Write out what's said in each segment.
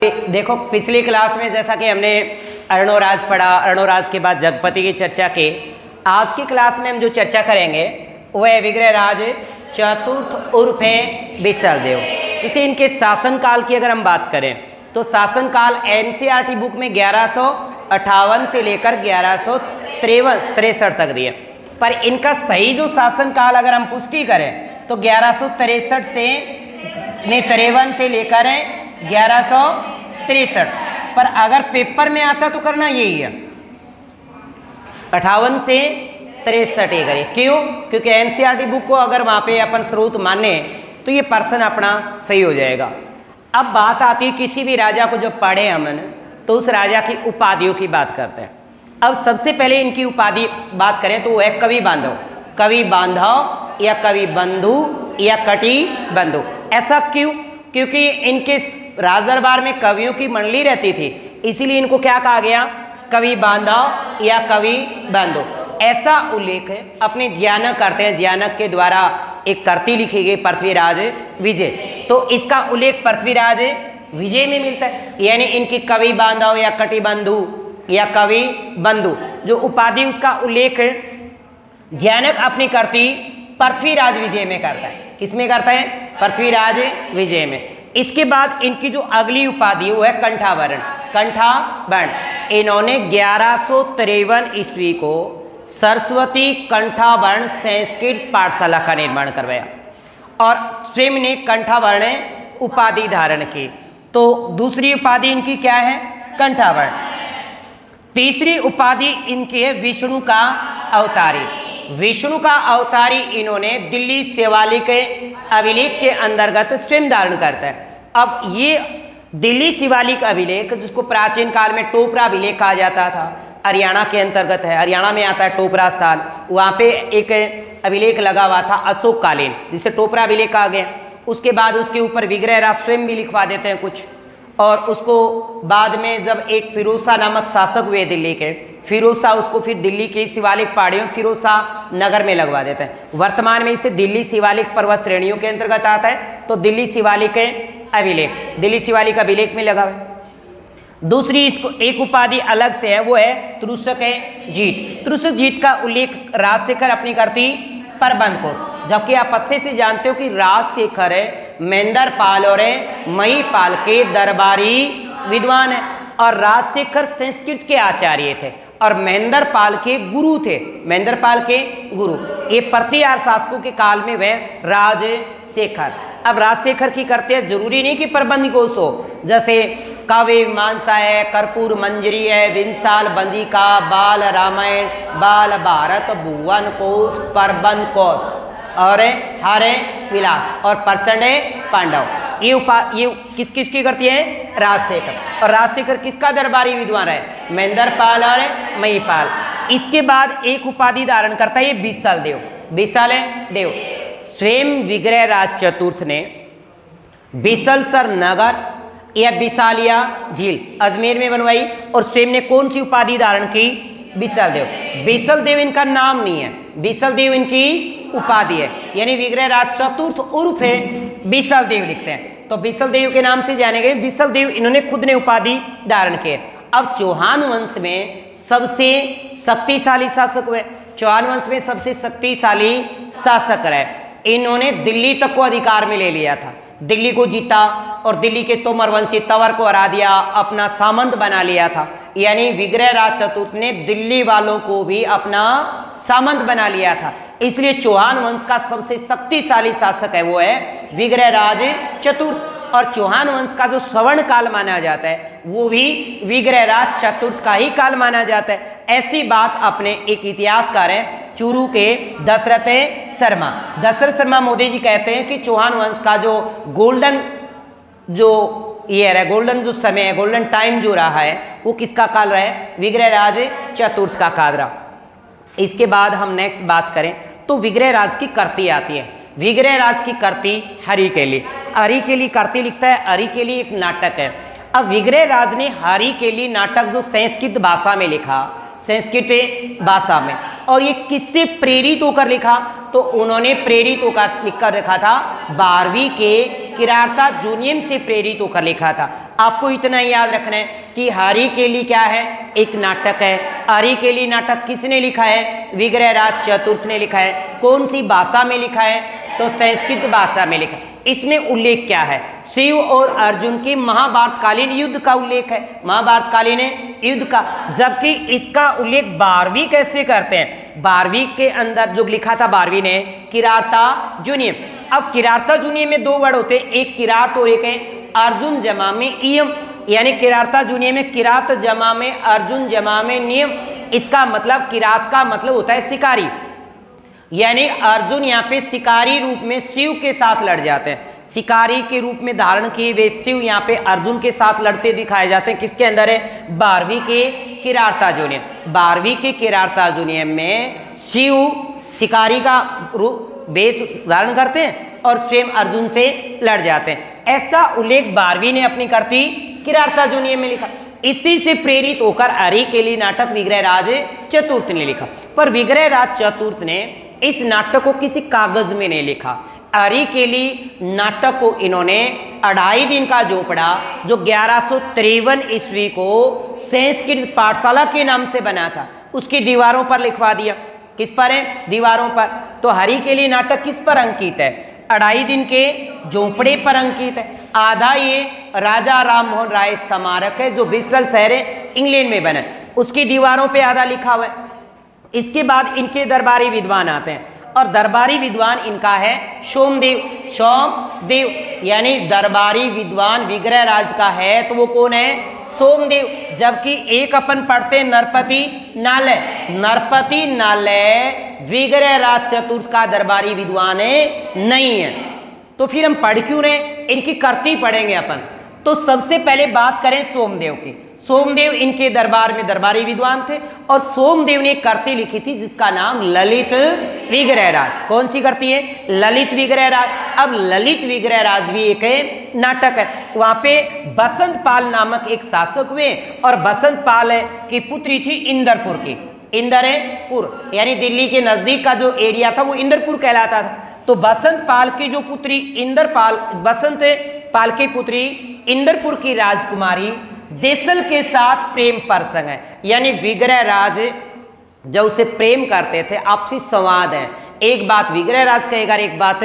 देखो पिछली क्लास में जैसा कि हमने अर्णोराज पढ़ा, अर्णोराज के बाद जगपति की चर्चा की। आज की क्लास में हम जो चर्चा करेंगे वह है विग्रहराज चतुर्थ उर्फे बिसलदेव। जैसे इनके शासनकाल की अगर हम बात करें तो शासनकाल एनसीईआरटी बुक में 1158 से लेकर 1163 तक दिए, पर इनका सही जो शासनकाल अगर हम पुष्टि करें तो 1163 से 53 से लेकर 1163, पर अगर पेपर में आता तो करना यही है 58 से 63 ही करिए। क्यों? क्योंकि एनसीईआरटी बुक को अगर वहाँ पे अपन स्रोत माने तो ये पर्सन अपना सही हो जाएगा। अब बात आती है किसी भी राजा को जब पढ़े हमन तो उस राजा की उपाधियों की बात करते हैं। अब सबसे पहले इनकी उपाधि बात करें तो वह है कवि बांधव, कवि बांधव या कवि बंधु या कटी बंधु। ऐसा क्यों? क्योंकि इनके राज दरबार में कवियों की मंडली रहती थी, इसीलिए इनको क्या कहा गया, कवि बांधव या कवि बंधु। ऐसा उल्लेख है अपने ज्ञानक करते हैं, ज्ञानक के द्वारा एक कृति लिखी गई पृथ्वीराज विजय, तो इसका उल्लेख पृथ्वीराज विजय में मिलता है। यानी इनकी कवि बांधव या कटिबंधु या कवि बंधु जो उपाधि उसका उल्लेख ज्ञानक अपनी कृति पृथ्वीराज विजय में करता है। किसमें करता है? पृथ्वीराज विजय में। इसके बाद इनकी जो अगली उपाधि वो है कंठावरण, कंठावर्ण। इन्होंने 1153 ईस्वी को सरस्वती कंठावर्ण संस्कृत पाठशाला का निर्माण करवाया और स्वयं ने कंठावर्ण उपाधि धारण की। तो दूसरी उपाधि इनकी क्या है? कंठावर्ण। तीसरी उपाधि इनकी है विष्णु का अवतारी। विष्णु का अवतारी इन्होंने दिल्ली शिवालिक अभिलेख के अंतर्गत स्वयं धारण करता है। अब ये दिल्ली शिवालिक अभिलेख जिसको प्राचीन काल में टोपरा अभिलेख कहा जाता था, हरियाणा के अंतर्गत है, हरियाणा में आता है टोपरा स्थान, वहाँ पे एक अभिलेख लगा हुआ था अशोक कालीन जिसे टोपरा अभिलेख कहा गया। उसके बाद उसके ऊपर विग्रहराज स्वयं भी लिखवा देते हैं कुछ, और उसको बाद में जब एक फिरोज शाह नामक शासक हुए दिल्ली के, फिरोज शाह उसको फिर दिल्ली की शिवालिक पहाड़ियों फिरोज शाह नगर में लगवा देते हैं। वर्तमान में इसे दिल्ली शिवालिक पर्वत श्रेणियों के अंतर्गत आता है, तो दिल्ली शिवालिक अभिलेख, दिल्ली शिवालिक अभिलेख में लगा हुआ। दूसरी इसको एक उपाधि अलग से है, वो है तुरुष्क जीत। तुरुष्क जीत का उल्लेख राजशेखर अपनी करती प्रबंध कोश, जबकि आप अच्छे से जानते हो कि राजशेखर मेंदरपाल और महीपाल के दरबारी विद्वान है, और राजशेखर संस्कृत के आचार्य थे और महेंद्रपाल के गुरु थे, महेंद्रपाल के गुरु। ये प्रतिहार शासकों के काल में वह राजशेखर। अब राजशेखर की करते हैं, जरूरी नहीं कि प्रबंध कोश हो, जैसे काव्य मीमांसा है, कर्पूर मंजरी है, विंसाल बंजिका, बाल रामायण, बाल भारत, भुवन कोश, प्रबंध कोश और हरे विलास और प्रचंड पांडव। ये किस किस की करती है? राजशेखर। और राजशेखर किसका दरबारी विद्वान है? महेंद्रपाल और महीपाल। इसके बाद एक उपाधि धारण करता है ये बिसलदेव, बिसलदेव। स्वयं विग्रहराज चतुर्थ ने बिसलसर नगर या बिसालिया झील अजमेर में बनवाई, और स्वयं ने कौन सी उपाधि धारण की? बिसलदेव। बिसलदेव इनका नाम नहीं है, बिसलदेव इनकी उपाधि है, यानी विग्रहराज चतुर्थ उर्फ है बिसलदेव लिखते हैं, तो बिसलदेव के नाम से जाने गए। बिसलदेव इन्होंने खुद ने उपाधि धारण की। अब चौहान वंश में सबसे शक्तिशाली शासक हुए, चौहान वंश में सबसे शक्तिशाली शासक रहे। इन्होंने दिल्ली तक को अधिकार में ले लिया था, दिल्ली को जीता और दिल्ली के तोमर वंशी तंवर को हरा दिया, अपना सामंत बना लिया था। यानी विग्रहराज चतुर्थ ने दिल्ली वालों को भी अपना सामंत बना लिया था। इसलिए चौहान वंश का सबसे शक्तिशाली शासक है वो है विग्रहराज चतुर्थ, और चौहान वंश का जो स्वर्ण काल माना जाता है वो भी विग्रहराज चतुर्थ का ही काल माना जाता है। ऐसी बात अपने एक इतिहासकार हैं चूरू के दशरथ शर्मा, दशरथ शर्मा मोदी जी कहते हैं कि चौहान वंश का जो गोल्डन जो ईयर है, गोल्डन जो समय है, गोल्डन टाइम जो रहा है वो किसका काल रहा है? विग्रहराज चतुर्थ का काल रहा। इसके बाद हम नेक्स्ट बात करें तो विग्रहराज की कृति आती है। विग्रहराज की कृति हरिकेली, हरिकेली कृति लिखता है। हरिकेली एक नाटक है। अब विग्रहराज ने हरिकेली नाटक जो संस्कृत भाषा में लिखा, संस्कृत भाषा में, और ये किससे प्रेरित होकर लिखा, तो उन्होंने प्रेरित होकर लिखकर रखा था 12वीं के किराता जूनियम से प्रेरित होकर लिखा था। आपको इतना याद रखना है कि हारी के लिए क्या है, एक नाटक है। हारी के लिए नाटक किसने लिखा है, विग्रहराज चतुर्थ ने लिखा है। कौन सी भाषा में लिखा है, तो संस्कृत भाषा में लिखा है। इसमें उल्लेख क्या है, शिव और अर्जुन के महाभारतकालीन युद्ध का उल्लेख है, महाभारतकालीन युद्ध का। जबकि इसका उल्लेख 12वीं कैसे करते हैं, 12वीं के अंदर जो लिखा था 12वीं ने किराता जूनियम। अब किराता जूनियम में 2 वर्ड होते हैं, एक किरात और एक है अर्जुन जमा में इयम, यानी किराता जूनियम में किरात जमा में अर्जुन जमा में नियम। इसका मतलब किरात का मतलब होता है शिकारी, यानी अर्जुन यहाँ पे शिकारी रूप में शिव के साथ लड़ जाते हैं, शिकारी के रूप में धारण किए वे शिव यहाँ पे अर्जुन के साथ लड़ते दिखाए जाते हैं। किसके अंदर है, 12वीं के किराता जूनियम। 12वीं के किराता जूनियम में शिव शिकारी का रूप वेश धारण करते हैं और स्वयं अर्जुन से लड़ जाते हैं। ऐसा उल्लेख 12वीं ने अपनी करती किराता जूनियम में लिखा। इसी से प्रेरित होकर हरि के लिए नाटक विग्रहराज चतुर्थ ने लिखा। पर विग्रहराज चतुर्थ ने इस नाटक को किसी कागज में नहीं लिखा। हरि के लिए नाटक को इन्होंने 2.5 दिन का झोपड़ा जो 1153 ईस्वी को संस्कृत पाठशाला के नाम से बना था, उसकी दीवारों पर लिखवा दिया। किस पर है, दीवारों पर। तो हरि के लिए नाटक किस पर अंकित है, 2.5 दिन के झोपड़े पर अंकित है। आधा ये राजा राम मोहन राय स्मारक है जो ब्रिस्टल शहर है इंग्लैंड में बना, उसकी दीवारों पे आधा लिखा हुआ है। इसके बाद इनके दरबारी विद्वान आते हैं और दरबारी विद्वान इनका है सोमदेव। सोमदेव यानी दरबारी विद्वान विग्रहराज का है तो वो कौन है, सोमदेव। जबकि एक अपन पढ़ते हैं नरपति नालय, नरपति नालय विग्रहराज चतुर्थ का दरबारी विद्वान है नहीं है। तो फिर हम पढ़ क्यों रहे, इनकी करती पढ़ेंगे अपन। तो सबसे पहले बात करें सोमदेव की। सोमदेव इनके दरबार में दरबारी विद्वान थे और सोमदेव ने करती लिखी थी जिसका नाम ललित विग्रहराज। कौन सी करती है, ललित विग्रहराज। अब ललित विग्रहराज भी एक नाटक है। वहां पे बसंत पाल नामक एक शासक हुए और बसंत पाल की पुत्री थी इंदरपुर की, इंदरपुर यानी दिल्ली के नजदीक का जो एरिया था वो इंदरपुर कहलाता था। तो बसंत पाल की जो पुत्री इंदरपाल, बसंत पाल की पुत्री इंदरपुर की राजकुमारी देसल के साथ प्रेम प्रसंग है, यानी विग्रहराज जब उसे प्रेम करते थे, आपसी संवाद है। एक बात विग्रहराज कहेगा, एक बात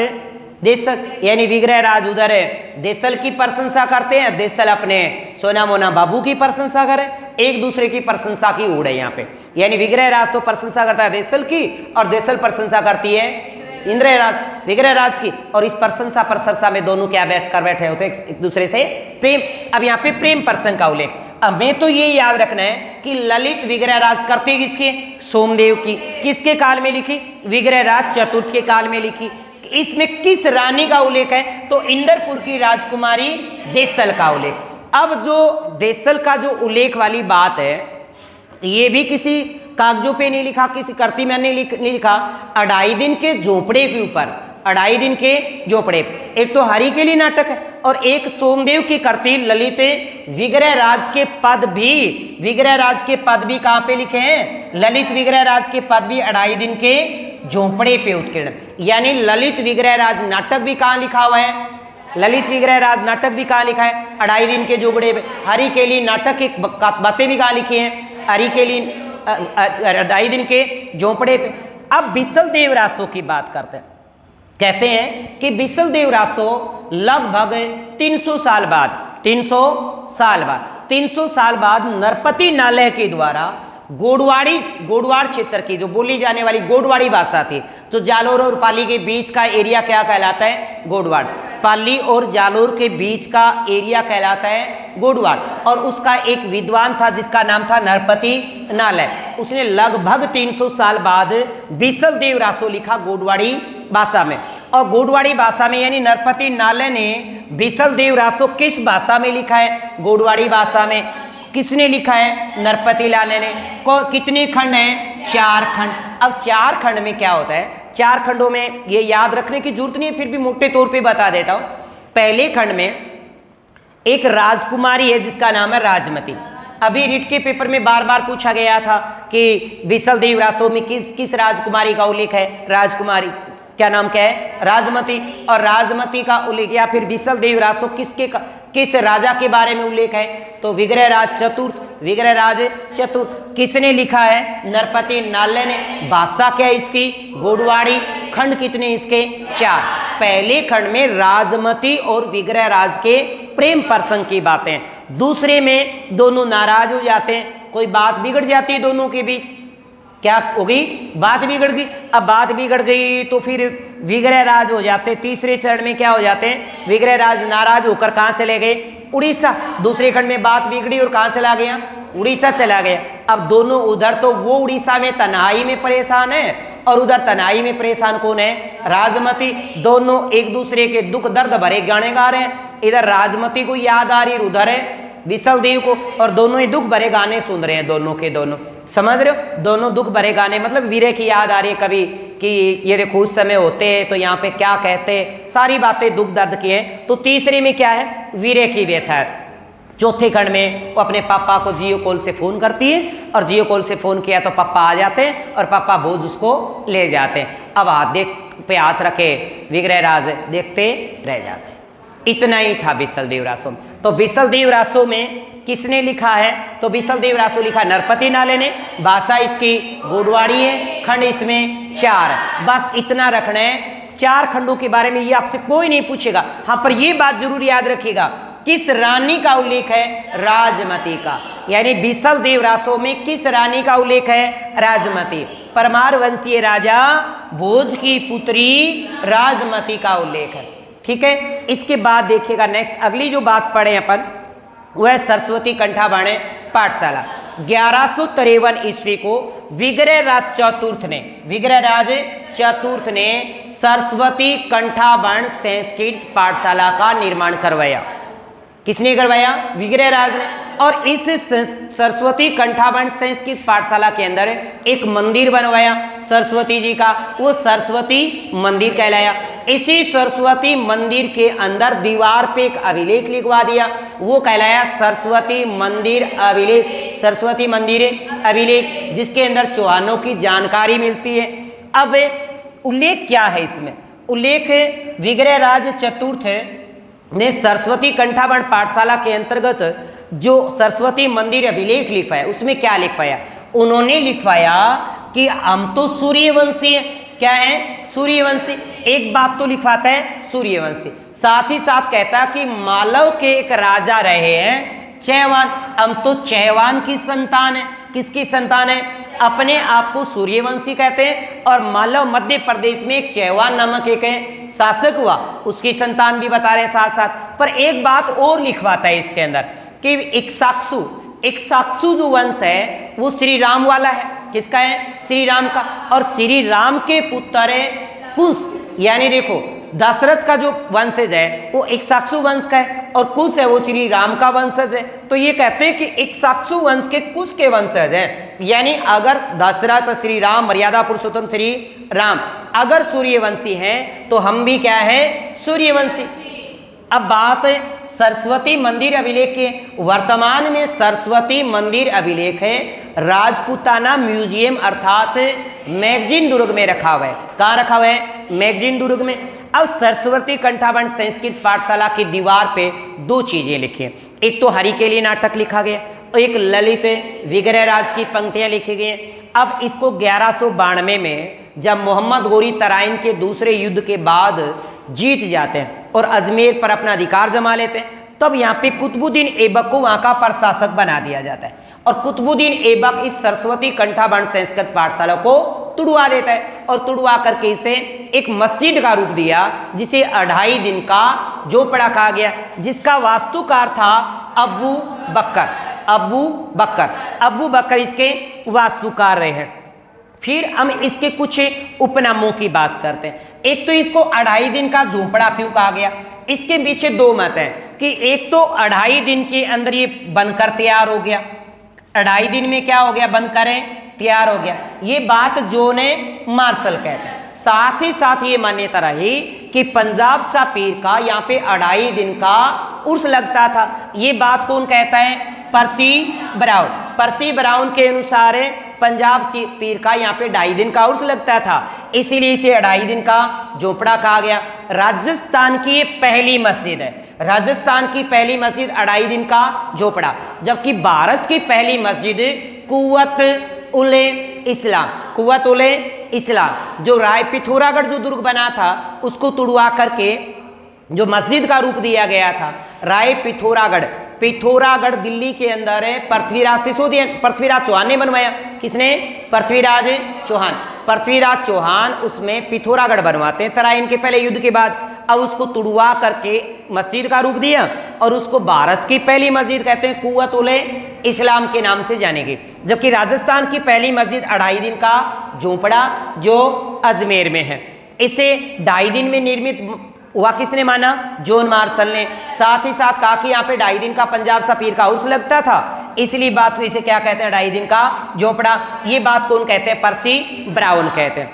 देसल, यानी विग्रहराज उधर देसल की प्रशंसा करते हैं, देसल अपने सोना मोना बाबू की प्रशंसा करें, एक दूसरे की प्रशंसा की उड़ है यहाँ पे। यानी विग्रहराज तो प्रशंसा करता है देसल की और देसल प्रशंसा करती है इंद्रराज विग्रहराज की, और इस प्रशंसा प्रशंसा में दोनों क्या कर बैठे होते हैं एक दूसरे से प्रेम। अब यहाँ पे प्रेम प्रसंग का उल्लेख। अब हमें तो ये याद रखना है कि ललित विग्रहराज करते किसके, सोमदेव की। किसके काल में लिखी, विग्रहराज चतुर्थ के काल में लिखी। इसमें किस रानी का उल्लेख है, तो इंदरपुर की राजकुमारी देसल का उल्लेख। अब जो देसल का जो उल्लेख वाली बात है ये भी किसी कागजों पे नहीं लिखा, किसी करती में नहीं लिखा। 2.5 दिन के झोपड़े के ऊपर, 2.5 दिन के झोपड़े, एक तो हरि के लिए नाटक है और एक सोमदेव की करती ललित विग्रहराज के पद भी, विग्रहराज के पद भी कहाँ पे लिखे हैं, ललित विग्रहराज के पद भी 2.5 दिन के झोपड़े पे उत्कीर्ण। यानी ललित विग्रहराज नाटक भी कहाँ लिखा हुआ है, ललित विग्रहराज नाटक भी कहाँ लिखा है, 2.5 दिन के झोपड़े पे। हरि के लिए नाटक की बातें भी कहाँ लिखी हैं, हरि के लिए 2.5 दिन के झोपड़े पे। अब बिसल देव रासो की बात करते हैं। कहते हैं कि बिसल देव रासो लगभग 300 साल बाद, 300 साल बाद नरपति नालय के द्वारा गोडवाड़ क्षेत्र की जो बोली जाने वाली गोडवाड़ी भाषा थी, जो जालोर और पाली के बीच का एरिया क्या कहलाता है, गोडवाड़। पाली और जालोर के बीच का एरिया कहलाता है गोडवाड़। और उसका एक विद्वान था जिसका नाम था नरपति नालय। उसने लगभग 300 साल बाद बिसल देव रासो लिखा गोडवाड़ी भाषा में। और गोडवाड़ी भाषा में यानी नरपति नालय ने बिसल देव रासो किस भाषा में लिखा है, गोडवाड़ी भाषा में। किसने लिखा है, नरपति लाले ने। कितने खंड हैं, 4 खंड। अब 4 खंड में क्या होता है, 4 खंडों में ये याद रखने की जरूरत नहीं है, फिर भी मोटे तौर पे बता देता हूं। पहले खंड में एक राजकुमारी है जिसका नाम है राजमती। अभी रीट के पेपर में बार बार पूछा गया था कि बिसल देव रासो में किस राजकुमारी का उल्लेख है, राजकुमारी क्या नाम क्या है, राजमती, और राजमती का उल्लेख या फिर बिसल देव रासो किस राजा के बारे में उल्लेख है, तो विग्रहराज चतुर्थ, विग्रहराज चतुर्थ किसने लिखा है, नरपति नाल्य ने। भाषा क्या है इसकी, गोडवाड़ी। खंड कितने इसके, 4। पहले खंड में राजमती और विग्रहराज के प्रेम प्रसंग की बातें, दूसरे में दोनों नाराज हो जाते हैं, कोई बात बिगड़ जाती है दोनों के बीच, क्या हो गई, बात बिगड़ गई। अब बात बिगड़ गई तो फिर विग्रहराज हो जाते, तीसरे चरण में क्या हो जाते हैं, विग्रहराज नाराज होकर कहाँ चले गए, उड़ीसा। दूसरे खंड में बात बिगड़ी और कहाँ चला गया, उड़ीसा चला गया। अब दोनों उधर तो वो उड़ीसा में तन्हाई में परेशान है और उधर तन्हाई में परेशान कौन है, राजमती। दोनों एक दूसरे के दुख दर्द भरे गाने गा रहे हैं, इधर राजमती को याद आ रही, उधर है बिसल देव को, और दोनों ही दुख भरे गाने सुन रहे हैं, दोनों के दोनों, समझ रहे हो, दोनों दुख भरे गाने, मतलब वीरे की याद आ रही है कभी कि ये देखो उस समय होते तो यहाँ पे क्या कहते, सारी बातें दुख दर्द की हैं। तो तीसरे में क्या है, वीरे की व्यथा है। चौथे खंड में वो अपने पापा को जियो कॉल से फोन करती है, और जियो कॉल से फोन किया तो पापा आ जाते हैं और पापा बोझ उसको ले जाते हैं। अब हाथ देख पे हाथ रखे विग्रहराज देखते रह जाते हैं। इतना ही था बिसल देव रासो। तो बिसल देव रासो में किसने लिखा है, तो बिसल देव रासो लिखा नरपति नाले ने। भाषा इसकी गोडवाड़ी है, खंड इसमें 4। बस इतना रखना है, 4 खंडों के बारे में ये आपसे कोई नहीं पूछेगा। हाँ, पर ये बात जरूर याद रखिएगा, किस रानी का उल्लेख है, राजमती का। यानी बिसल देव रासो में किस रानी का उल्लेख है, राजमती। परमार वंशीय राजा भोज की पुत्री राजमती का उल्लेख है, ठीक है। इसके बाद देखिएगा नेक्स्ट अगली जो बात पढ़े अपन, वह सरस्वती कंठाबाण पाठशाला। 1153 ईस्वी को विग्रहराज चतुर्थ ने सरस्वती कंठाबाण संस्कृत पाठशाला का निर्माण करवाया। किसने करवाया, विग्रहराज ने। और इस सरस्वती कंठाबाण संस्कृत पाठशाला के अंदर एक मंदिर बनवाया सरस्वती जी का, वो सरस्वती मंदिर कहलाया। इसी सरस्वती मंदिर के अंदर दीवार पे एक अभिलेख लिखवा दिया, वो कहलाया सरस्वती मंदिर अभिलेख, सरस्वती मंदिर अभिलेख, जिसके अंदर चौहानों की जानकारी मिलती है। अब उल्लेख क्या है इसमें, उल्लेख विग्रहराज चतुर्थ ने सरस्वती कंठाबाण पाठशाला के अंतर्गत जो सरस्वती मंदिर अभिलेख लिखवाया, उसमें क्या लिखवाया, उन्होंने लिखवाया कि हम तो सूर्यवंशी हैं। क्या है, सूर्यवंशी। एक बात तो लिखवाता है सूर्यवंशी, साथ ही साथ कहता कि मालव के एक राजा रहे हैं चैवान, हम तो चैवान की संतान है। किसकी संतान है, अपने आप को सूर्यवंशी कहते हैं, और मालव मध्य प्रदेश में एक चैवान नामक एक शासक हुआ, उसकी संतान भी बता रहे हैं साथ साथ। पर एक बात और लिखवाता है इसके अंदर कि इक्ष्वाकु जो वंश है वो श्री राम वाला है। किसका है, श्री राम का। और श्री राम के पुत्र है कुश, यानी देखो दशरथ का जो वंशज है वो इक्ष्वाकु वंश का है, और कुश है वो श्री राम का वंशज है। तो ये कहते हैं कि इक्ष्वाकु वंश के कुश के वंशज हैं। यानी अगर दशरथ श्री राम, मर्यादा पुरुषोत्तम श्री राम अगर सूर्यवंशी हैं तो हम भी क्या है, सूर्यवंशी। अब बात सरस्वती मंदिर अभिलेख के, वर्तमान में सरस्वती मंदिर अभिलेख है राजपूताना म्यूजियम अर्थात मैगजीन दुर्ग में रखा हुआ है। कहाँ रखा हुआ है, मैगजीन दुर्ग में। अब सरस्वती कंठाबाण संस्कृत पाठशाला की दीवार पे 2 चीजें लिखी हैं, एक तो हरि के लिए नाटक लिखा गया और एक ललित विग्रहराज की पंक्तियां लिखी गई हैं। अब इसको 1192 में जब मोहम्मद गोरी तराइन के दूसरे युद्ध के बाद जीत जाते हैं और अजमेर पर अपना अधिकार जमा लेते हैं, तब यहाँ पे कुतुबुद्दीन ऐबक को वहाँ का प्रशासक बना दिया जाता है, और कुतुबुद्दीन ऐबक इस सरस्वती कंठाबाण संस्कृत पाठशाला को तुड़वा देता है, और तुड़वा करके इसे एक मस्जिद का रूप दिया, जिसे 2.5 दिन का झोपड़ा कहा गया, जिसका वास्तुकार था अबू बकर इसके वास्तुकार रहे हैं। फिर हम इसके कुछ उपनामों की बात करते हैं। एक तो इसको 2.5 दिन का झोपड़ा क्यों कहा गया, इसके पीछे 2 मत हैं कि एक तो 2.5 दिन के अंदर ये बनकर तैयार हो गया, 2.5 दिन में क्या हो गया, बनकर तैयार हो गया, ये बात जॉन मार्शल कहते हैं। साथ ही साथ ये मान्यता रही कि पंजाब शाह पीर का यहाँ पे 2.5 दिन का उर्स लगता था, ये बात कौन कहता है, पर्सी ब्राउन। पर्सी ब्राउन के अनुसार पंजाब पीर का यहाँ पे 2.5 दिन का उर्स लगता था, इसीलिए इसे 2.5 दिन का झोपड़ा कहा गया। राजस्थान की ये पहली मस्जिद है, राजस्थान की पहली मस्जिद 2.5 दिन का झोपड़ा, जबकि भारत की पहली मस्जिद कुव्वत उल इस्लाम, कुव्वत उल इस्लाम, जो राय पिथौरागढ़ जो दुर्ग बना था उसको तुड़वा करके जो मस्जिद का रूप दिया गया था राय पिथौरागढ़। पिथौरागढ़ दिल्ली के अंदर है, पृथ्वीराज सिसोदिया, पृथ्वीराज चौहान ने बनवाया। किसने? पृथ्वीराज चौहान। पृथ्वीराज चौहान उसमें पिथौरागढ़ बनवाते हैं तराइन के पहले युद्ध के बाद। अब उसको तुड़वा करके मस्जिद का रूप दिया और उसको भारत की पहली मस्जिद कहते हैं, कुव्वत उल इस्लाम के नाम से जानेगी। जबकि राजस्थान की पहली मस्जिद 2.5 दिन का झोपड़ा जो अजमेर में है, इसे 2.5 दिन में निर्मित हुआ किसने माना? जॉन मार्शल ने। साथ ही साथ कहा कि यहाँ पे 2.5 दिन का पंजाब सफीर का उर्स लगता था, इसलिए बात को इसे क्या कहते हैं? 2.5 दिन का झोपड़ा। ये बात कौन कहते हैं? पर्सी ब्राउन कहते हैं।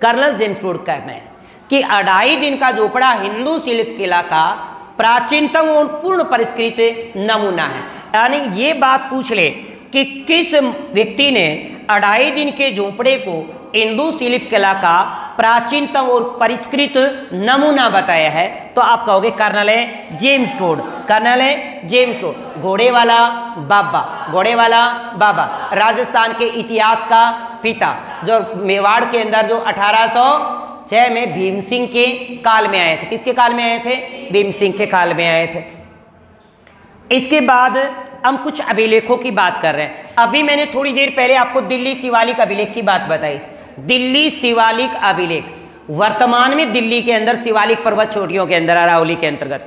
कर्नल जेम्स टोड कहना है कि 2.5 दिन का झोपड़ा हिंदू शिल्प कला का प्राचीनतम और पूर्ण परिष्कृत नमूना है। यानी ये बात पूछ ले कि किस व्यक्ति ने 2.5 दिन के झोपड़े को हिंदू शिल्प कला का प्राचीनतम और परिष्कृत नमूना बताया है, तो आप कहोगे कर्नल है जेम्स टोड। कर्नल है जेम्स टोड। घोड़े वाला बाबा, घोड़े वाला बाबा राजस्थान के इतिहास का पिता, जो मेवाड़ के अंदर जो 1806 में भीम सिंह के काल में आए थे। किसके काल में आए थे? भीम सिंह के काल में आए थे। इसके बाद हम कुछ अभिलेखों की बात कर रहे हैं। अभी मैंने थोड़ी देर पहले आपको दिल्ली शिवालिक अभिलेख की बात बताई। दिल्ली शिवालिक अभिलेख वर्तमान में दिल्ली के अंदर शिवालिक पर्वत चोटियों के अंदर अरावली के अंतर्गत,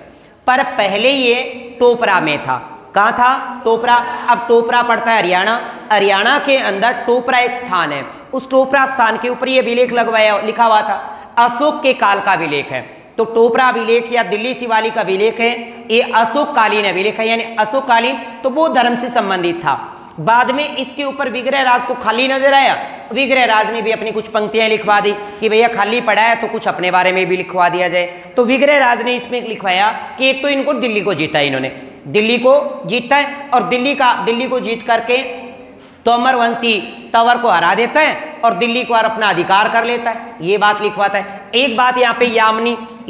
पर पहले ये टोपरा में था। कहाँ था? टोपरा। अब टोपरा पड़ता है हरियाणा। हरियाणा के अंदर टोपरा एक स्थान है, उस टोपरा स्थान के ऊपर ये अभिलेख लगवाया लिखा हुआ था। अशोक के काल का अभिलेख है, तो टोपरा अभिलेख या दिल्ली शिवालिक अभिलेख है, ये अशोककालीन अभिलेख है, यानी अशोककालीन तो बौद्ध धर्म से संबंधित था। बाद में इसके ऊपर विग्रह राज को खाली नजर आया, विग्रह राज ने भी अपनी कुछ पंक्तियां लिखवा दी कि भैया खाली पड़ा है तो कुछ अपने बारे में भी लिखवा दिया जाए। तो विग्रह राज ने इसमें लिखवाया कि एक तो इनको दिल्ली को जीता है, इन्होंने दिल्ली को जीता है और दिल्ली को जीत करके तोमर वंशी तंवर को हरा देता है और दिल्ली को अपना अधिकार कर लेता है, ये बात लिखवाता है। एक बात यहाँ पे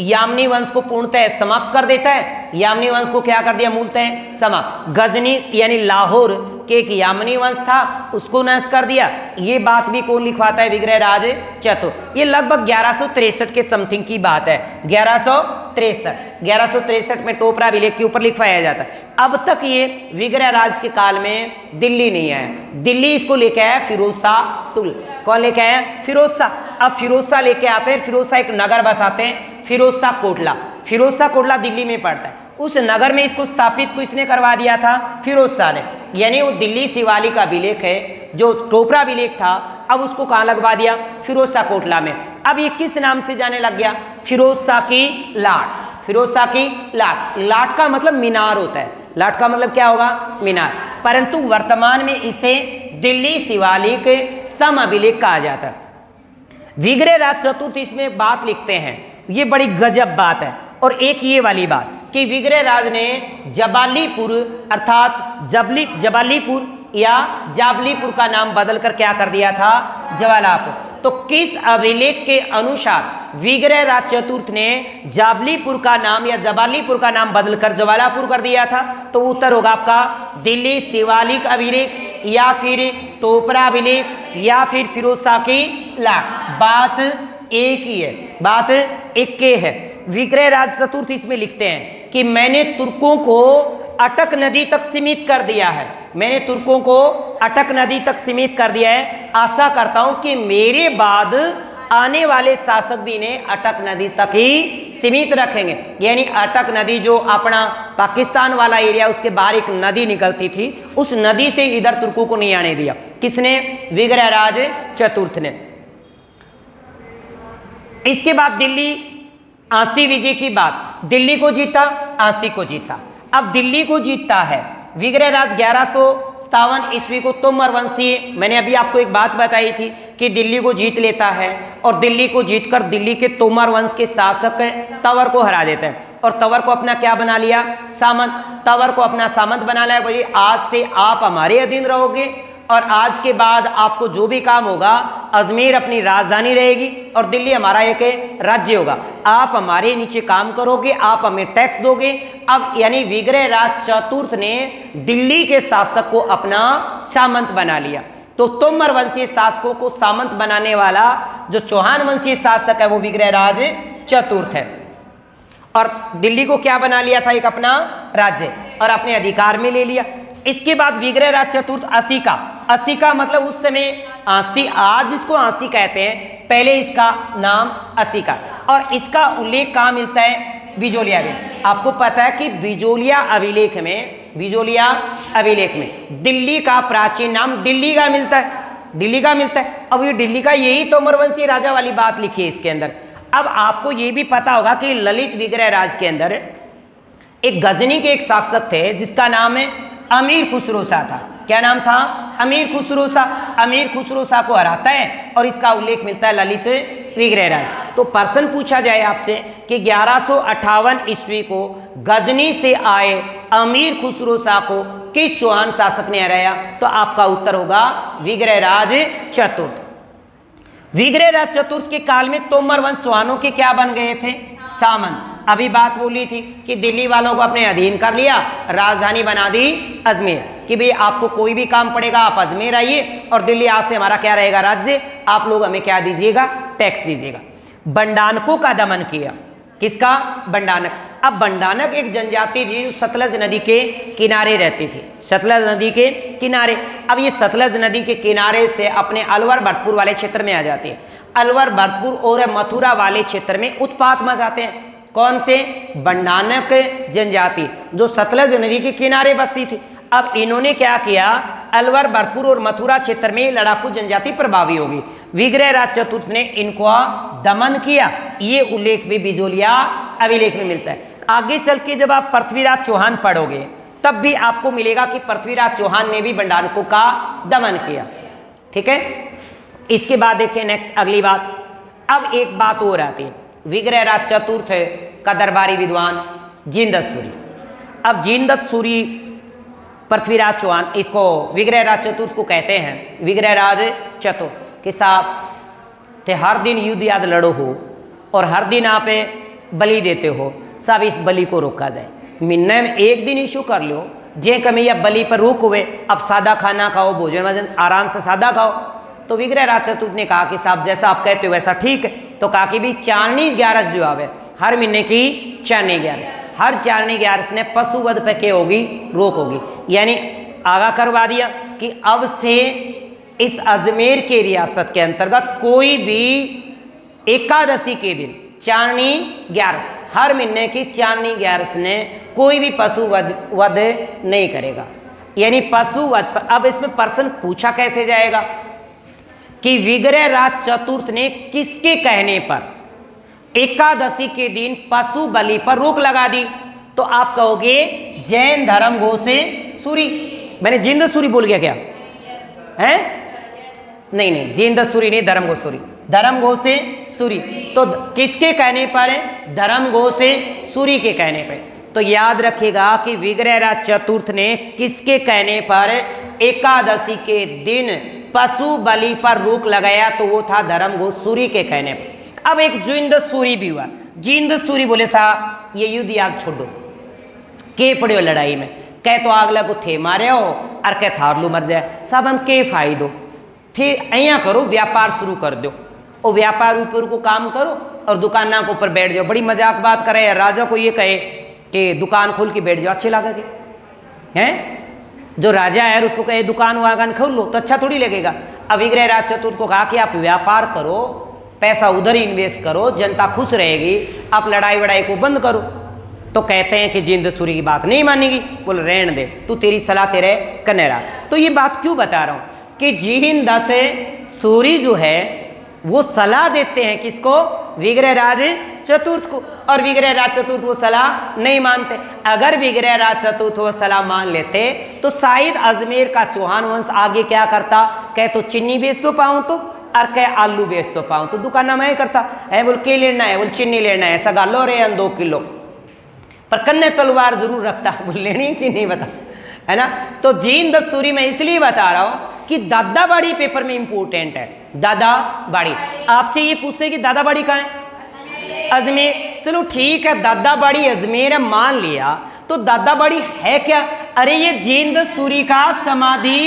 यामनी वंश को पूर्णतः समाप्त कर देता है। यामनी वंश को क्या कर दिया? मूलतः समाप्त। गजनी यानी लाहौर के एक यामनी वंश था, उसको नष्ट कर दिया। ये बात भी कौन लिखवाता है? विग्रह राज चतुर। ये लगभग 1163 के समथिंग की बात है। 1163 में टोपरा अभिलेख के ऊपर लिखवाया जाता है। अब तक ये विग्रह राज के काल में दिल्ली नहीं आया। दिल्ली इसको लेके आया फिरोज शाह तुगलक। कौन लेके आया? फिरोज शाह। अब फिरोज शाह लेके आते हैं, फिरोज शाह एक नगर बसाते हैं, फिरोज शाह कोटला। फिरोज शाह कोटला दिल्ली में पड़ता है। उस नगर में इसको स्थापित किसने करवा दिया था? फिरोज शाह ने। यानी वो दिल्ली शिवालिक अभिलेख है, जो टोपरा अभिलेख था, अब उसको कहाँ लगवा दिया? फिरोज शाह कोटला में। अब ये किस नाम से जाने लग गया? फिरोज शाह की लाट। फिरोज शाह की लाट। लाट का मतलब मीनार होता है। लाट का मतलब क्या होगा? मीनार। परंतु वर्तमान में इसे दिल्ली शिवालिक स्तंभ अभिलेख कहा जाता है। विग्रह राज चतुर्थ इसमें बात लिखते हैं, ये बड़ी गजब बात है। और एक ये वाली बात कि विग्रह राज ने जबालीपुर अर्थात जबालीपुर या जाबलीपुर का नाम बदलकर क्या कर दिया था? जवालापुर। तो किस अभिलेख के अनुसार विग्रह राज चतुर्थ ने जाबलीपुर का नाम या जबालीपुर का नाम बदलकर जवालापुर कर दिया था? तो उत्तर होगा आपका दिल्ली शिवालिक अभिलेख या फिर टोपरा अभिलेख या फिर फिरोज शाह की लाट। बात एक ही है, बात एक के है। विग्रह राज चतुर्थ इसमें लिखते हैं कि मैंने तुर्कों को अटक नदी तक सीमित कर दिया है। मैंने तुर्कों को अटक नदी तक सीमित कर दिया है। आशा करता हूं कि मेरे बाद आने वाले शासक भी इन्हें अटक नदी तक ही सीमित रखेंगे। यानी अटक नदी जो अपना पाकिस्तान वाला एरिया, उसके बाहर एक नदी निकलती थी, उस नदी से इधर तुर्कों को नहीं आने दिया। किसने? विग्रह राज चतुर्थ ने। इसके बाद दिल्ली आंसी विजय की बात। दिल्ली को जीता, आंसी को जीता। अब दिल्ली को जीतता है विग्रह राज 1157 ईस्वी को तोमर वंशी। मैंने अभी आपको एक बात बताई थी कि दिल्ली को जीत लेता है और दिल्ली को जीतकर दिल्ली के तोमर वंश के शासक तंवर को हरा देता है। और तंवर को अपना क्या बना लिया, सामंत। तंवर को अपना सामंत बना लिया, बोलिए आज से आप हमारे अधीन रहोगे और आज के बाद आपको जो भी काम होगा, अजमेर अपनी राजधानी रहेगी और दिल्ली हमारा एक राज्य होगा, आप हमारे नीचे काम करोगे, आप हमें टैक्स दोगे। अब यानी विग्रहराज चतुर्थ ने दिल्ली के शासक को अपना सामंत बना लिया। तो तोमर वंशीय शासकों को सामंत बनाने वाला जो चौहान वंशीय शासक है वो विग्रहराज चतुर्थ है। और दिल्ली को क्या बना लिया था, एक अपना राज्य, और अपने अधिकार में ले लिया। इसके बाद विग्रहराज चतुर्थ असिका, असिका मतलब उस समय आंसी, आज इसको आंसी कहते हैं, पहले इसका नाम असिका। और इसका उल्लेख कहाँ मिलता है, बिजोलिया में। आपको पता है कि बिजोलिया अभिलेख में, बिजोलिया अभिलेख में दिल्ली का प्राचीन नाम दिल्ली का मिलता है, दिल्ली का मिलता है। अब ये दिल्ली का यही तोमर वंशीय राजा वाली बात लिखी है इसके अंदर। अब आपको ये भी पता होगा कि ललित विग्रहराज के अंदर एक गजनी के एक शासक थे जिसका नाम है अमीर खुसरो शाह था। क्या नाम था, अमीर खुसरो शाह। अमीर खुसरो शाह को हराता है और इसका उल्लेख मिलता है ललित विग्रहराज। तो प्रश्न पूछा जाए आपसे कि 1158 ईस्वी को गजनी से आए अमीर खुसरो शाह को किस चौहान शासक ने हराया, तो आपका उत्तर होगा विग्रहराज चतुर्थ। विग्रहराज चतुर्थ के काल में तोमर वंश चौहानों के क्या बन गए थे, सामंत। अभी बात बोली थी कि दिल्ली वालों को अपने अधीन कर लिया, राजधानी बना दी अजमेर, कि भाई आपको कोई भी काम पड़ेगा आप अजमेर आइए और दिल्ली आज से हमारा क्या रहेगा, राज्य, आप लोग हमें क्या दीजिएगा, टैक्स दीजिएगा। बंडानकों का दमन किया, किसका, बंडानक। अब बंडानक एक जनजाति थी जो सतलज नदी के किनारे रहती थी, सतलज नदी के किनारे। अब ये सतलज नदी के किनारे से अपने अलवर भरतपुर वाले क्षेत्र में आ जाती है। अलवर भरतपुर और मथुरा वाले क्षेत्र में उत्पात मचाते हैं। कौन से, बंडानक जनजाति जो सतलज नदी के किनारे बसती थी। अब इन्होंने क्या किया, अलवर भरतपुर और मथुरा क्षेत्र में लड़ाकू जनजाति प्रभावी होगी। विग्रहराज चतुर्थ ने इनको दमन किया, ये उल्लेख भी बिजोलिया अभिलेख में मिलता है। आगे चल के जब आप पृथ्वीराज चौहान पढ़ोगे तब भी आपको मिलेगा कि पृथ्वीराज चौहान ने भी बंडानकों का दमन किया। ठीक है, इसके बाद देखिए नेक्स्ट अगली बात। अब एक बात और आती है, विग्रहराज चतुर्थ का दरबारी विद्वान जीनदत्त सूरी। अब जीनदत्त सूरी पृथ्वीराज चौहान, इसको विग्रहराज चतुर्थ को कहते हैं विग्रहराज चतुर्थ के साथ थे। हर दिन युद्ध याद लड़ो हो और हर दिन आप बलि देते हो, सब इस बलि को रोका जाए। महीने में एक दिन इशू कर लो, जे कमी या बलि पर रोक हुए, अब सादा खाना खाओ, भोजन वजन आराम से सादा खाओ। तो विग्रहराज चतुर्थ ने कहा कि साहब जैसा आप कहते हो वैसा ठीक है। तो कहा कि भी चारनी 11 जो आवे, हर महीने की चारनी 11, हर चारनी 11 ने पशुवध पे के होगी, रोक होगी। यानी आगा करवा दिया कि अब से इस अजमेर के रियासत के अंतर्गत कोई भी एकादशी के दिन चारनी 11, हर महीने की चारनी 11 ने कोई भी पशु वध नहीं करेगा। यानी पशु वध पर अब इसमें प्रश्न पूछा कैसे जाएगा कि विग्रहराज चतुर्थ ने किसके कहने पर एकादशी के दिन पशु बलि पर रोक लगा दी, तो आप कहोगे जैन धर्म घोष सूरी। मैंने जीनदत्त सूरी बोल गया क्या है, नहीं नहीं, जीनदत्त सूरी नहीं, धर्म घोष सूरी, धर्म घोष सूरी। तो किसके कहने पर है, धर्म घोष सूरी के कहने पर। तो याद रखिएगा कि विग्रहराज चतुर्थ ने किसके कहने पर एकादशी के दिन पशु बलि पर रोक लगाया, तो वो था धर्म घोष सूरी के कहने पर। अब एक जीनदत्त सूरी भी हुआ। जीनदत्त सूरी बोले साहब ये युद्ध याग छोड़ो, के पड़े हो लड़ाई में, कह तो आगला को थे मारे हो और कह थारलू मर जाए, साहब हम के फायदो थे, अया करो व्यापार शुरू कर दो, और व्यापार ऊपर को काम करो और दुकाना के ऊपर बैठ जाओ। बड़ी मजाक बात करे, राजा को ये कहे कि दुकान खोल के बैठ जाओ, अच्छे लगेगे हैं। जो राजा है उसको कहे दुकान वागन खोल लो तो अच्छा थोड़ी लगेगा। अब विग्रहराज चतुर्थ को कहा कि आप व्यापार करो, पैसा उधर ही इन्वेस्ट करो, जनता खुश रहेगी, आप लड़ाई वड़ाई को बंद करो। तो कहते हैं कि जीनदत्त सूरी की बात नहीं मानेगी, बोल रहन दे, तू तेरी सलाह तेरे कन्ने रहा। तो ये बात क्यों बता रहा हूं कि जीनदत्त सूरी जो है वो सलाह देते हैं किसको, विग्रहराज चतुर्थ को, और विग्रहराज चतुर्थ वो सलाह नहीं मानते। अगर विग्रहराज चतुर्थ वो सलाह मान लेते तो शायद अजमेर का चौहान वंश आगे क्या करता, कह तो चीनी बेच तो पाऊं तो, और कह आलू बेच तो पाऊं तो, दुकान मैं करता है, बोल के लेना है, बोल चीनी लेना है, ऐसा गालो रे 2 किलो। पर कन्ने तलवार जरूर रखता, लेनी सी नहीं बता, है ना। तो जीन दत्त सूरी मैं इसलिए बता रहा हूं कि दादाबाड़ी पेपर में इंपॉर्टेंट है। दादाबाड़ी आपसे ये पूछते हैं कि दादाबाड़ी कहाँ है, अजमेर। चलो ठीक है, दादाबाड़ी अजमेर है, मान लिया। तो दादाबाड़ी है क्या? अरे ये जीन दत्त सूरी का समाधि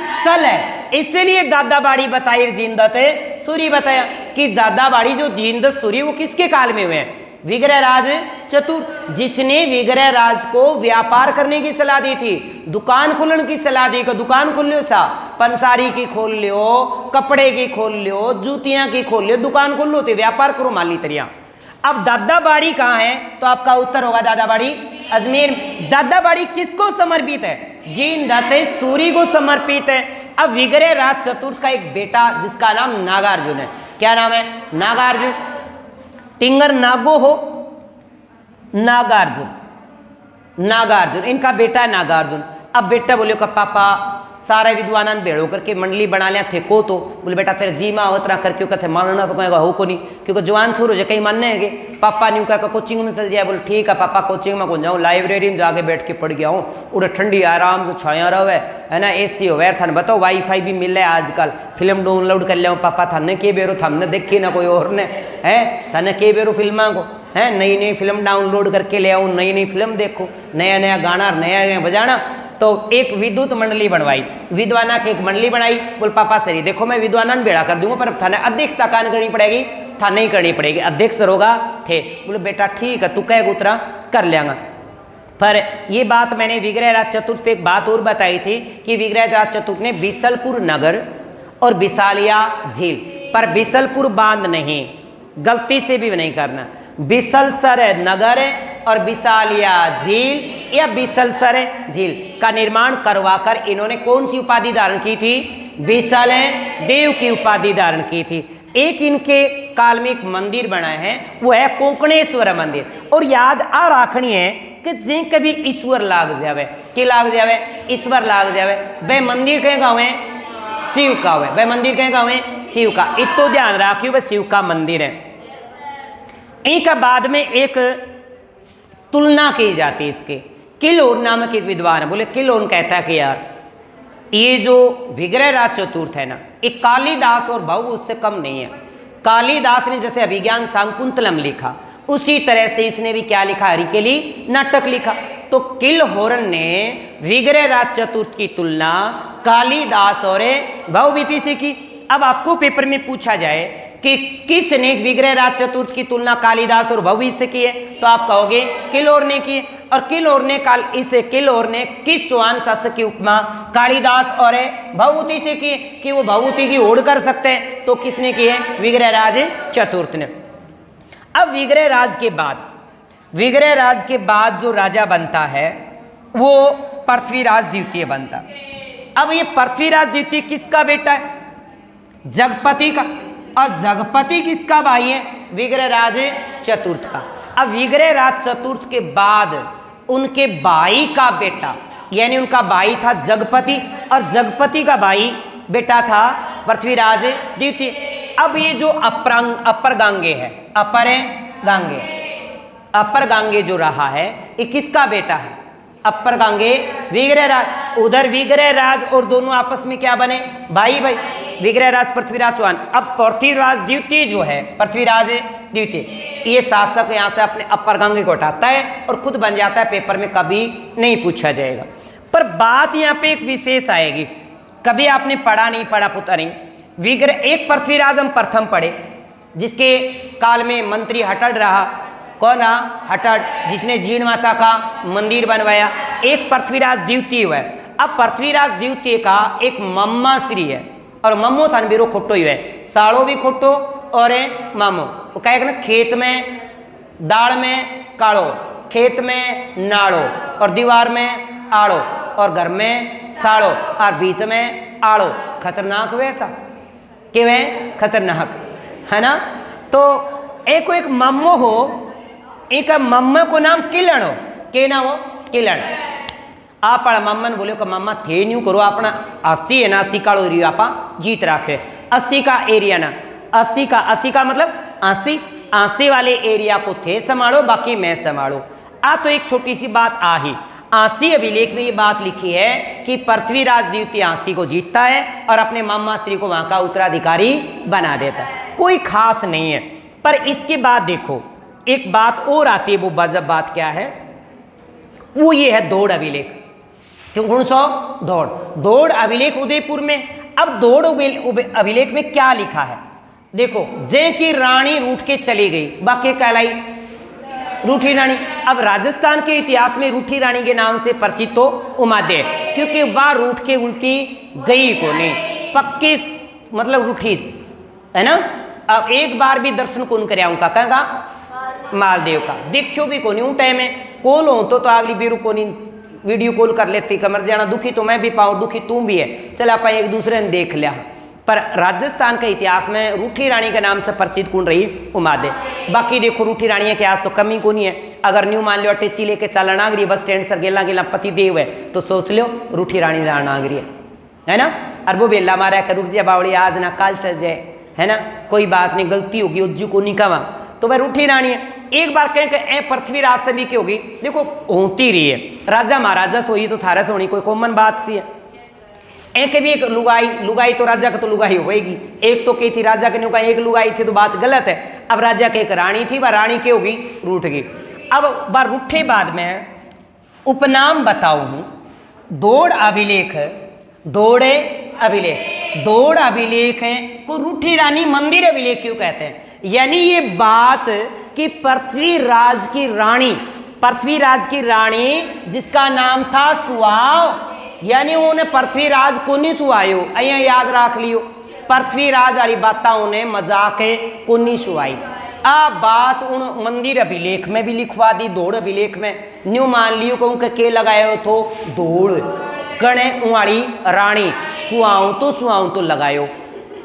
स्थल है, इसलिए दादाबाड़ी बताई, जीन दत्त सूरी बताया कि दादाबाड़ी जो जीन दत्त सूरी वो किसके काल में हुए हैं, विग्रहराज चतुर्थ, जिसने विग्रहराज को व्यापार करने की सलाह दी थी, दुकान खोलने की सलाह दी कि दुकान खोल लो सा, पंसारी की खोल लो, कपड़े की खोल लो, जूतियां की खोल लो, दुकान खोल लो, व्यापार करो माली तरिया। अब दादाबाड़ी कहाँ है? तो आपका उत्तर होगा दादाबाड़ी अजमेर। दादाबाड़ी किसको समर्पित है? जीन दत्त सूरी को समर्पित है। अब विग्रहराज चतुर्थ का एक बेटा जिसका नाम नागार्जुन है, क्या नाम है? नागार्जुन। टिंगर नागो हो, नागार्जुन, नागार्जुन इनका बेटा है नागार्जुन। अब बेटा बोले का पापा सारे विद्वान भेड़ो करके मंडली बना लिया थे को, तो बोले बेटा तेरे जी माँ अवतरा करके कहते मानना तो कहेगा हो को नहीं, क्योंकि जवान छोरो जो कहीं मानने हैं पापा न्यू कहा कोचिंग में चल जाए। बोले ठीक है पापा कोचिंग में कौन जाऊँ, लाइब्रेरी में जाके बैठ के पढ़ गया हूँ, उड़े ठंडी आराम से छाया रहे है ना, एसी हो वैर थाने बताओ वाईफाई भी मिल रहा है आजकल, फिल्म डाउनलोड कर लिया पापा थाने के बेरो थाने देखी ना कोई और ने है, थाने के बेरो फिल्मा को है, नई नई फिल्म डाउनलोड करके ले आओ, नई नई फिल्म देखो, नया नया गाना नया नया बजाना। तो एक विद्युत मंडली बनवाई, विद्वाना की एक मंडली बनाई। बोल पापा सरी देखो मैं विद्वाना बेड़ा कर दूंगा, पर थाने अध्यक्षता कान करनी पड़ेगी, थाने नहीं करनी पड़ेगी, अध्यक्ष होगा थे। बोले बेटा ठीक है तू कह उतरा कर लेंगा। पर ये बात मैंने विग्रहराज चतुर्थ पे एक बात और बताई थी कि विग्रहराज चतुर्थ ने बिसलपुर नगर और बिसालिया झील, पर बिसलपुर बांध नहीं, गलती से भी नहीं करना, बिसलसर नगर और बिसालिया झील या बिसलसर झील का निर्माण करवाकर इन्होंने कौन सी उपाधि धारण की थी? बिसल देव की उपाधि धारण की थी। एक इनके काल में एक मंदिर बना है, वो है कोंकणेश्वर मंदिर। और याद आ रखनी है कि जे कभी ईश्वर लाग जावे, कि लाग जावे, ईश्वर लाग जावे, वह मंदिर कहीं गाँव है शिव का हुआ, वह मंदिर कहीं गाँव है शिव का, इतो ध्यान रखियो वह शिव का मंदिर है। एक बाद में एक तुलना की जाती है इसके, किलोन नामक एक विद्वान है, बोले किलोन कहता है कि यार ये जो विग्रहराज चतुर्थ है ना, एक कालिदास और भाव उससे कम नहीं है। कालिदास ने जैसे अभिज्ञान शाकुंतलम लिखा, उसी तरह से इसने भी क्या लिखा? हरिकेली नाटक लिखा। तो किलहोरन ने विग्रहराज चतुर्थ की तुलना कालिदास और भवभीति से की। अब आपको पेपर में पूछा जाए कि किसने विग्रहराज चतुर्थ की तुलना कालिदास और भवभीति से की है, तो आप कहोगे किलोर ने की। और किलोर ने किलोर ने किस चौहान शासक की उपमा कालिदास और भवभूति से की कि वो भवभूति की ओढ़ कर सकते हैं, तो किसने की है? विग्रहराज चतुर्थ ने। अब विग्रहराज के बाद जो राजा बनता है वो पृथ्वीराज द्वितीय बनता। अब ये पृथ्वीराज द्वितीय किसका बेटा है? जगपति का। और जगपति किसका भाई है? विग्रहराज चतुर्थ का। अब विग्रहराज चतुर्थ के बाद उनके भाई का बेटा, यानी उनका भाई था जगपति और जगपति का भाई बेटा था पृथ्वीराज द्वितीय। अब ये जो अपर गांगे है, अपर गांगे जो रहा है ये किसका बेटा है? अपर गांगे विग्रहराज। उधर विग्रहराज और दोनों आपस में क्या बने? भाई भाई, विग्रहराज पृथ्वीराज चौहान। अब पृथ्वीराज द्वितीय जो है, पृथ्वीराज द्वितीय, ये शासक यहाँ से अपने अपर गांगे को हटाता है और खुद बन जाता है, पेपर में कभी नहीं पूछा जाएगा। पर बात यहाँ पे एक विशेष आएगी, कभी आपने पढ़ा नहीं पढ़ा पता नहीं। एक पृथ्वीराज हम प्रथम पढ़े जिसके काल में मंत्री हटड़ रहा, कौन रहा? हटड़, जिसने जीण माता का मंदिर बनवाया। एक पृथ्वीराज द्वितीय हुआ है। अब पृथ्वीराज द्वितीय का एक मम्मा श्री है, और मम्मो थान बेरो खोटो ही है, साड़ो भी खोटो और मामो। वो कहे ना खेत में दाल में काड़ो, खेत में नाड़ो और दीवार में आड़ो और घर में साड़ो और भीत में आड़ो। खतरनाक वैसा कि वह खतरनाक है ना। तो एक मम्मो हो, एक मम्मा को नाम किलन हो, के नाम हो? किलन। आप मम्मन बोले को मम्मा थे न्यू करो अपना 80 है ना, 80 काड़ो एरिया आप जीत रखे, 80 का एरिया ना, 80 का मतलब 80 वाले एरिया को थे संभालो, बाकी मैं संभालो। आ तो एक छोटी सी बात आ ही, आंसी अभिलेख में ये बात लिखी है कि पृथ्वीराज द्वितीय आंसी को जीतता है और अपने मामा श्री को वहां का उत्तराधिकारी बना देता है। कोई खास नहीं है। पर इसके बाद देखो एक बात और आती है, वो गजब बात क्या है, वो ये है दौड़ अभिलेख। क्यों कौन सा दौड़? दौड़ अभिलेख उदयपुर में। अब दौड़ अभिलेख में क्या लिखा है देखो, जय की रानी रूठ के चली गई, बाकी कहलाई रूठी रानी। अब राजस्थान के इतिहास में रूठी रानी के नाम से प्रसिद्ध तो उमादे है, क्योंकि वह रूठ के उल्टी गई को नहीं, पक्की मतलब रूठी है ना। अब एक बार भी दर्शन कौन करे उनका, कहगा मालदेव का, देखियो भी को नहीं उन टाइम में कॉल हो तो अगली बेरू को नहीं वीडियो कॉल कर लेती, कमर जाना दुखी तो मैं भी पाऊँ, दुखी तुम भी है, चल आप एक दूसरे ने देख लिया। पर राजस्थान के इतिहास में रूठी रानी के नाम से प्रसिद्ध कौन रही? उमादे। बाकी देखो रूठी रानी के आज तो कमी को नहीं है। अगर न्यू मान लो अटेची लेके चलना नागरी बस स्टैंड सर गेला गेला पति देव है तो सोच लो रूठी रानी जाना नागरी है ना। और वो बेला मारा कर रुक जाए बावड़ी आज ना काल चल जाए, है ना, कोई बात नहीं, गलती होगी उज्जू को नहीं कमा, तो वह रूठी रानी है। एक बार कहें कि ए पृथ्वीराज से भी क्या होगी, देखो होती रही है, राजा महाराजा सोई तो थारा सोनी कोई कॉमन बात सी है। एक भी एक लुगाई तो राजा का तो लुगाई होगी, एक तो कही थी राजा के नुका, एक लुगाई थी तो बात गलत है। अब राजा के एक रानी थी, वह रानी क्या होगी? रूठ गई। अब बार रूठे बाद में उपनाम बताऊ हूं, दौड़ अभिलेख, दौड़े अभिलेख, दौड़ अभिलेख है को रूठी रानी मंदिर अभिलेख क्यों कहते हैं? यानी ये बात कि पृथ्वीराज की रानी जिसका नाम था सुहाव, यानी उन्हें पृथ्वीराज को नहीं सुहायो, अया याद रख लियो, पृथ्वीराज वाली बात उन्हें मजाक को नहीं सुहाई। आ बात उन मंदिर अभिलेख में भी लिखवा दी, दौड़ अभिलेख में न्यू मान लियो कहूँ के लगायो तो दौड़ गणे वाली रानी, सुहाऊ तो लगायो,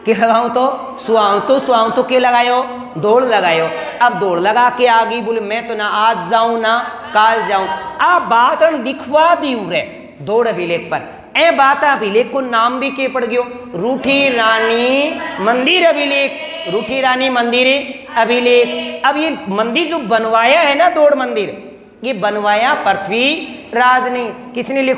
के लगाऊं तो सुहाऊं तो के लगायो? दौड़ लगायो। अब दौड़ लगा के आ गई, बोले मैं तो ना आज जाऊं ना काल जाऊं। आ बात लिखवा दी रे दौड़ अभिलेख पर, ए बात अभिलेख को नाम भी के पड़ गयो रूठी रानी मंदिर अभिलेख, रूठी रानी मंदिर अभिलेख। अब ये मंदिर जो बनवाया है ना दौड़ मंदिर, ये बनवाया पृथ्वीराज ने, किसने लिखा?